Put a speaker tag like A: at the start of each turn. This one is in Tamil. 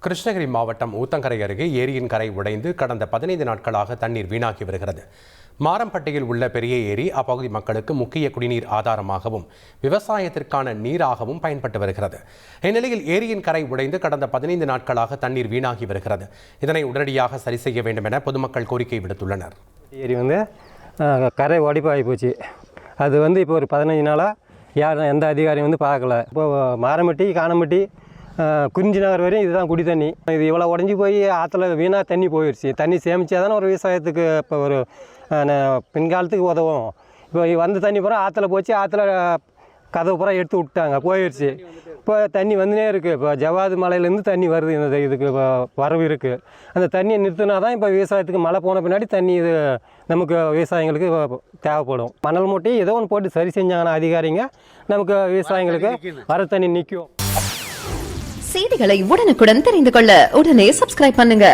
A: கிருஷ்ணகிரி மாவட்டம் ஊத்தங்கரை அருகே ஏரியின் கரை உடைந்து கடந்த 15 நாட்களாக தண்ணீர் வீணாகி வருகிறது. மாரம்பட்டியில் உள்ள பெரிய ஏரி அப்பகுதி மக்களுக்கு முக்கிய குடிநீர் ஆதாரமாகவும் விவசாயத்திற்கான நீராகவும் பயன்பட்டு வருகிறது. இந்நிலையில் ஏரியின் கரை உடைந்து கடந்த 15 நாட்களாக தண்ணீர் வீணாகி வருகிறது. இதனை உடனடியாக சரி செய்ய வேண்டும் என பொதுமக்கள் கோரிக்கை விடுத்துள்ளனர்.
B: ஏரி கரை உடைப்பாகி போச்சு. அது இப்போ ஒரு 15 நாளாக யாரும் எந்த அதிகாரியும் பார்க்கல. இப்போ மாரம்பட்டி காணம்பட்டி குறிஞ்சி நகர் வரையும் இதுதான் குடி தண்ணி. இது இவ்வளோ உடஞ்சி போய் ஆற்றுல வீணாக தண்ணி போயிடுச்சு. தண்ணி சேமித்தா தானே ஒரு விவசாயத்துக்கு இப்போ ஒரு பின்காலத்துக்கு உதவும். இப்போ வந்த தண்ணி பூரா ஆற்றுல போச்சு. ஆற்றுல கதவு பூரா எடுத்து விட்டாங்க, போயிடுச்சு. இப்போ தண்ணி வந்துனே இருக்குது. இப்போ ஜவாது மலையிலேருந்து தண்ணி வருது. இந்த இதுக்கு வரவு இருக்குது. அந்த தண்ணியை நிறுத்தினா தான் இப்போ விவசாயத்துக்கு மழை போன பின்னாடி தண்ணி இது நமக்கு விவசாயிங்களுக்கு தேவைப்படும். மணல் மூட்டி ஏதோ ஒன்று போட்டு சரி செஞ்சாங்கன்னா அதிகாரிங்க நமக்கு விவசாயிங்களுக்கு வர தண்ணி நிற்கும்.
C: செய்திகளை உடனுக்குடன் தெரிந்து கொள்ள உடனே சப்ஸ்கிரைப் பண்ணுங்க.